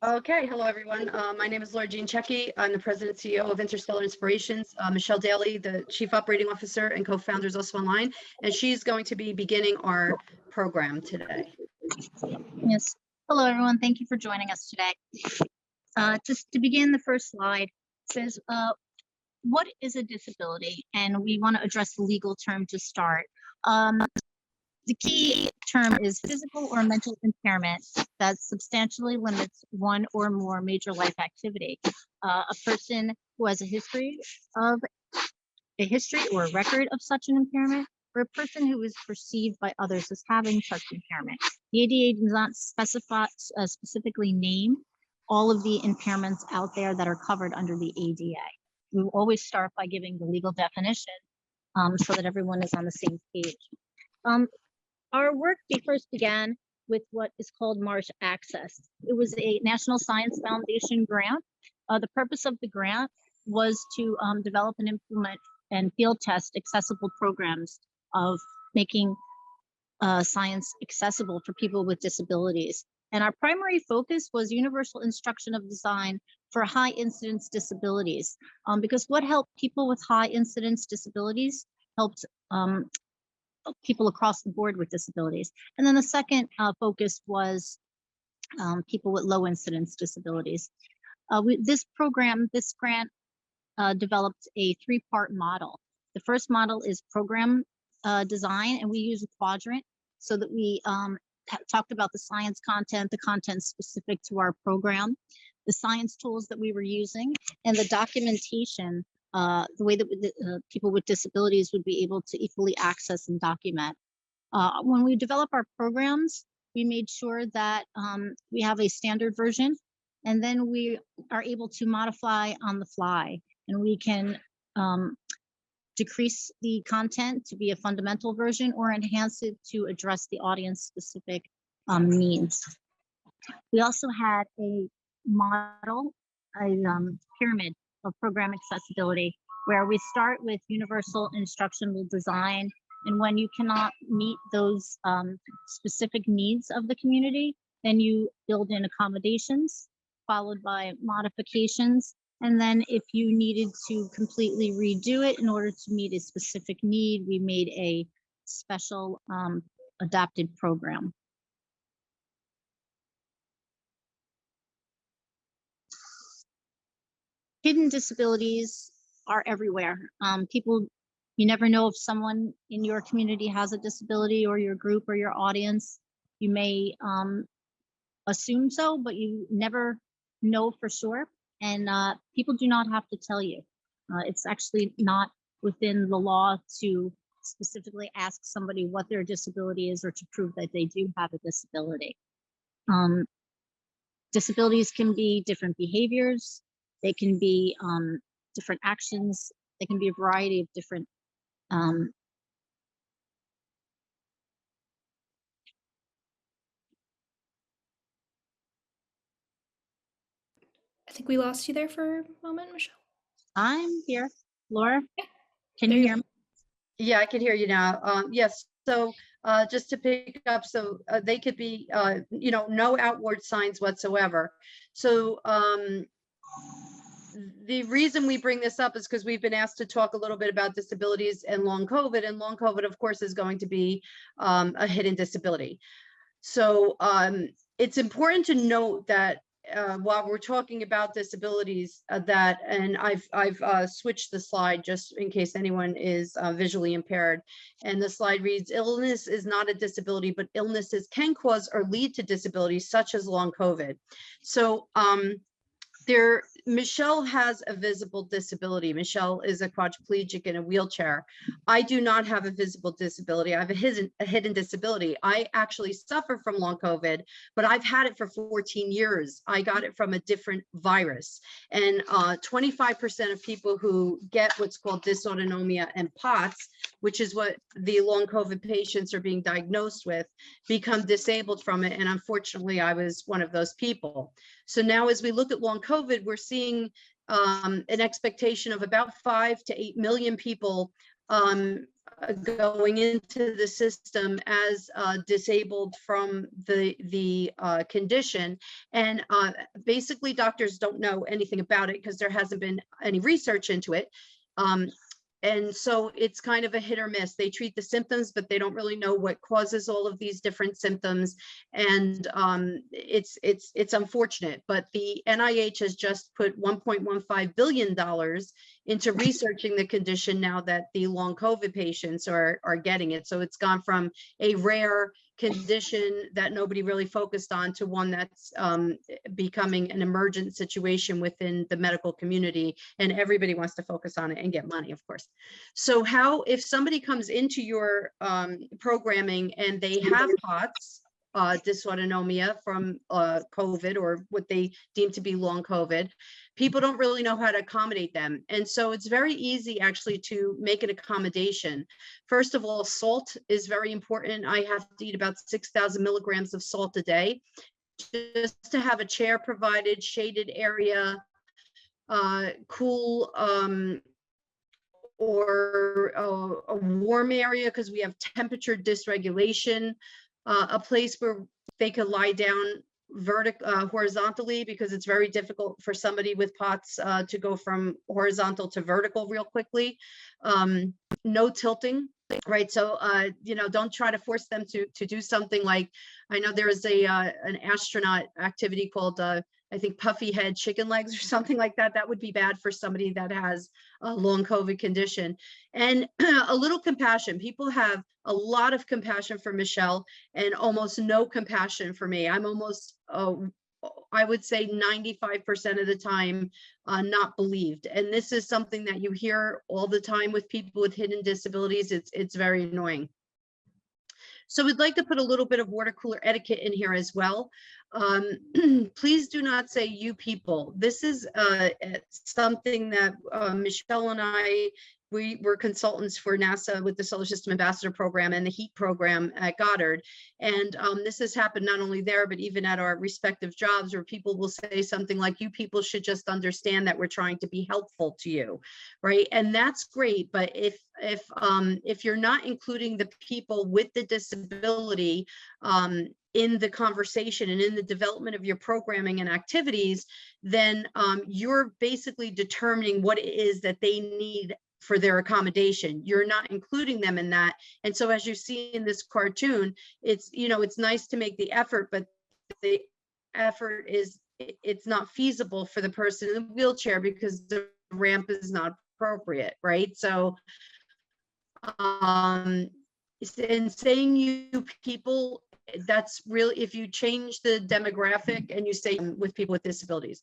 Okay, hello everyone. My name is Jean Checki. I'm the president and CEO of Interstellar Inspirations. Michele Daly, the chief operating officer and co-founder, is also online, and she's going to be beginning our program today. Yes. Hello, everyone. Thank you for joining us today. Just to begin, the first slide says, what is a disability? And we want to address the legal term to start. The key term is physical or mental impairment that substantially limits one or more major life activity. A person who has a history or a record of such an impairment, or a person who is perceived by others as having such impairment. The ADA does not specifically name all of the impairments out there that are covered under the ADA. We will always start by giving the legal definition so that everyone is on the same page. Our work first began with what is called Marsh Access. It was a National Science Foundation grant. The purpose of the grant was to develop and implement and field test accessible programs of making science accessible for people with disabilities. And our primary focus was universal instruction of design for high incidence disabilities, because what helped people with high incidence disabilities helped people across the board with disabilities. And then the second focus was people with low incidence disabilities. This grant developed a three-part model. The first model is program design, and we use a quadrant so that we talked about the science content, the content specific to our program, the science tools that we were using, and the documentation, the way that people with disabilities would be able to equally access and document. When we develop our programs, we made sure that we have a standard version, and then we are able to modify on the fly, and we can decrease the content to be a fundamental version or enhance it to address the audience specific needs. We also had a model, a pyramid of program accessibility, where we start with universal instructional design. And when you cannot meet those specific needs of the community, then you build in accommodations, followed by modifications. And then if you needed to completely redo it in order to meet a specific need, we made a special adapted program. Hidden disabilities are everywhere. You never know if someone in your community has a disability, or your group or your audience. You may assume so, but you never know for sure. And people do not have to tell you. It's actually not within the law to specifically ask somebody what their disability is or to prove that they do have a disability. Disabilities can be different behaviors. They can be different actions. They can be a variety of different I think we lost you there for a moment, Michele. I'm here. Laura, can you hear me? Yeah, I can hear you now. Yes. So just to pick up, so they could be, no outward signs whatsoever. So the reason we bring this up is because we've been asked to talk a little bit about disabilities and long COVID, and long COVID, of course, is going to be a hidden disability. So it's important to note that while we're talking about disabilities, and I've switched the slide just in case anyone is visually impaired, and the slide reads, illness is not a disability, but illnesses can cause or lead to disabilities such as long COVID. So Michele has a visible disability. Michele is a quadriplegic in a wheelchair. I do not have a visible disability. I have a hidden disability. I actually suffer from long COVID, but I've had it for 14 years. I got it from a different virus. And 25% of people who get what's called dysautonomia and POTS, which is what the long COVID patients are being diagnosed with, become disabled from it. And unfortunately, I was one of those people. So now as we look at long COVID, we're seeing an expectation of about 5 to 8 million people going into the system as disabled from the condition. And basically doctors don't know anything about it because there hasn't been any research into it. And so it's kind of a hit or miss. They treat the symptoms, but they don't really know what causes all of these different symptoms. And it's unfortunate, but the NIH has just put $1.15 billion into researching the condition now that the long COVID patients are getting it. So it's gone from a rare condition that nobody really focused on to one that's becoming an emergent situation within the medical community, and everybody wants to focus on it and get money, of course. So how, if somebody comes into your programming and they have POTS, dysautonomia from COVID, or what they deem to be long COVID, people don't really know how to accommodate them. And so it's very easy actually to make an accommodation. First of all, salt is very important. I have to eat about 6,000 milligrams of salt a day. Just to have a chair provided, shaded area, cool, or a warm area, because we have temperature dysregulation, a place where they could lie down horizontally, because it's very difficult for somebody with POTS to go from horizontal to vertical real quickly. No tilting, right? So you know, don't try to force them to do something like, I know there is an astronaut activity called I think puffy head chicken legs or something like that. That would be bad for somebody that has a long COVID condition. And a little compassion. People have a lot of compassion for Michele and almost no compassion for me. I'm almost, I would say 95% of the time not believed. And this is something that you hear all the time with people with hidden disabilities. It's very annoying. So we'd like to put a little bit of water cooler etiquette in here as well. Please do not say you people. This is something that Michele and I, we were consultants for NASA with the Solar System Ambassador Program and the HEAT program at Goddard. And this has happened not only there, but even at our respective jobs, where people will say something like, you people should just understand that we're trying to be helpful to you, right? And that's great. But if you're not including the people with the disability in the conversation and in the development of your programming and activities, then you're basically determining what it is that they need for their accommodation. You're not including them in that. And so as you see in this cartoon, it's, you know, it's nice to make the effort, but the effort is, it's not feasible for the person in the wheelchair because the ramp is not appropriate, right? So in saying you people, that's really, if you change the demographic and you say with people with disabilities,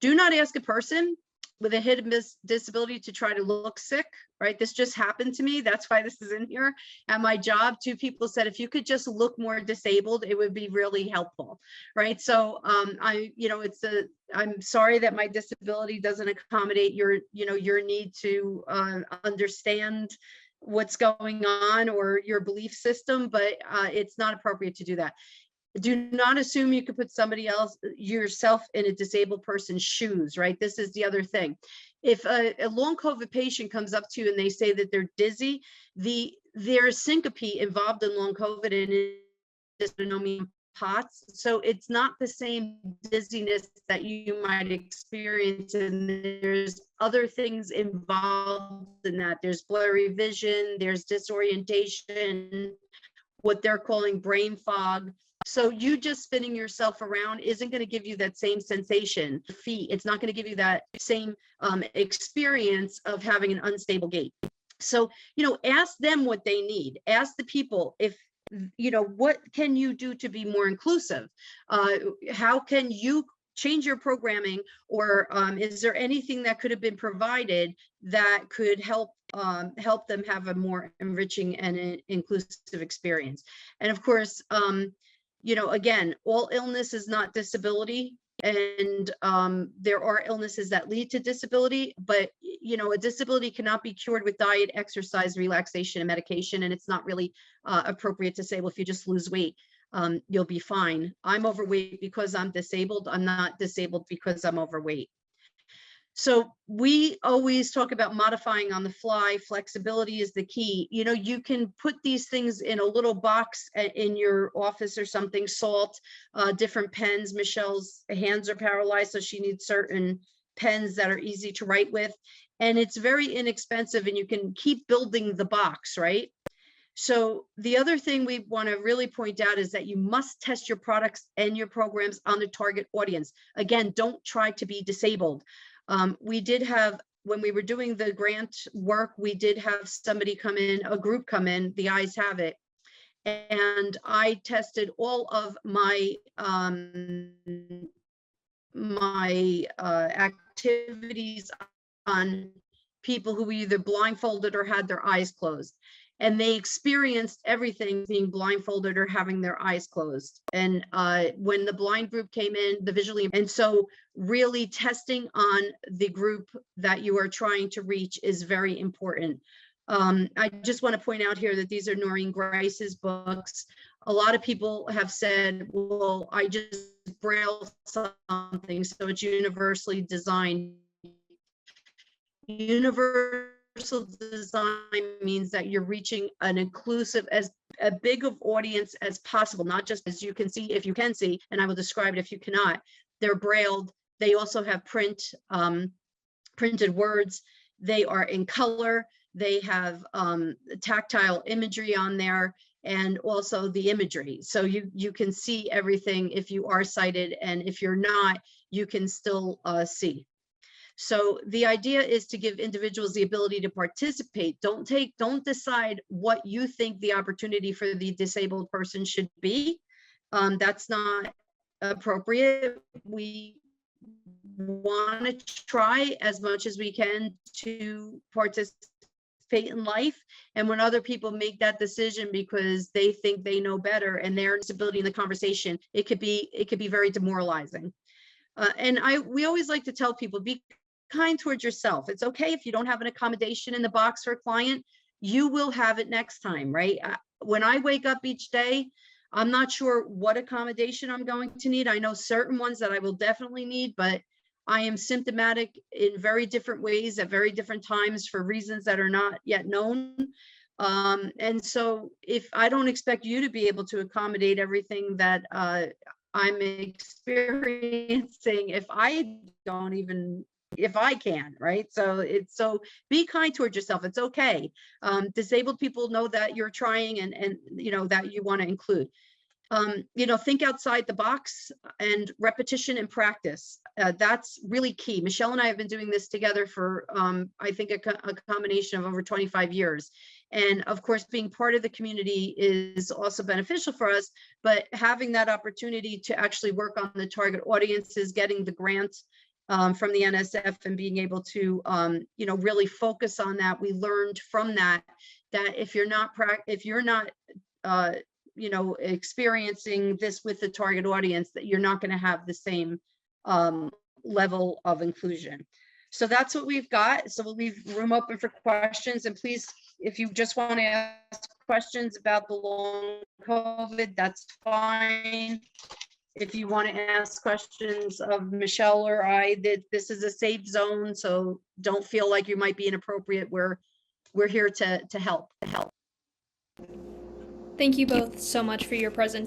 do not ask a person with a hidden disability to try to look sick, right? This just happened to me. That's why this is in here. At my job, 2 people said, if you could just look more disabled, it would be really helpful, right? So I'm sorry that my disability doesn't accommodate your need to understand what's going on or your belief system, but it's not appropriate to do that. Do not assume you could put somebody else, yourself, in a disabled person's shoes, right? This is the other thing. If a long COVID patient comes up to you and they say that they're dizzy, there's syncope involved in long COVID and dysautonomia POTS. So it's not the same dizziness that you might experience, and there's other things involved in that. There's blurry vision, there's disorientation, what they're calling brain fog. So you just spinning yourself around isn't going to give you that same sensation. Feet, it's not going to give you that same experience of having an unstable gait. So, ask them what they need. Ask the people, if, what can you do to be more inclusive? How can you change your programming, or is there anything that could have been provided that could help them have a more enriching and inclusive experience? And of course, again, all illness is not disability, and there are illnesses that lead to disability, but a disability cannot be cured with diet, exercise, relaxation, and medication. And it's not really appropriate to say, well, if you just lose weight, you'll be fine. I'm overweight because I'm disabled. I'm not disabled because I'm overweight. So we always talk about modifying on the fly. Flexibility is the key. You know, you can put these things in a little box in your office or something, salt, different pens. Michelle's hands are paralyzed, so she needs certain pens that are easy to write with. And it's very inexpensive, and you can keep building the box, right? So the other thing we want to really point out is that you must test your products and your programs on the target audience. Again, don't try to be disabled. We did have, when we were doing the grant work, we did have somebody come in, a group come in, the ayes have it. And I tested all of my activities on people who were either blindfolded or had their eyes closed. And they experienced everything being blindfolded or having their eyes closed. And when the blind group came in, the visually, and so really testing on the group that you are trying to reach is very important. I just want to point out here that these are Noreen Grice's books. A lot of people have said, well, I just braille something, so it's universally designed. Universal design means that you're reaching an inclusive, as a big of audience as possible, not just as you can see, if you can see, and I will describe it if you cannot. They're brailled. They also have printed words. They are in color. They have tactile imagery on there, and also the imagery. So you can see everything if you are sighted, and if you're not, you can still see. So the idea is to give individuals the ability to participate. Don't decide what you think the opportunity for the disabled person should be. That's not appropriate. We want to try as much as we can to participate in life. And when other people make that decision because they think they know better and their disability in the conversation, it could be very demoralizing. And we always like to tell people, be kind towards yourself. It's okay if you don't have an accommodation in the box for a client, you will have it next time, right? When I wake up each day, I'm not sure what accommodation I'm going to need. I know certain ones that I will definitely need, but I am symptomatic in very different ways at very different times for reasons that are not yet known. And so if I don't expect you to be able to accommodate everything that I'm experiencing, if I can, right? So be kind towards yourself. It's okay. Disabled people know that you're trying, and you know that you want to include. You know, think outside the box, and repetition and practice. That's really key. Michele and I have been doing this together for, I think, a combination of over 25 years. And of course, being part of the community is also beneficial for us, but having that opportunity to actually work on the target audiences, getting the grant from the NSF, and being able to, you know, really focus on that. We learned from that if you're not, you know, experiencing this with the target audience, that you're not going to have the same level of inclusion. So that's what we've got. So we'll leave room open for questions. And please, if you just want to ask questions about the long COVID, that's fine. If you want to ask questions of Michele or I, this is a safe zone, so don't feel like you might be inappropriate. We're here to help. Thank you both so much for your presentation.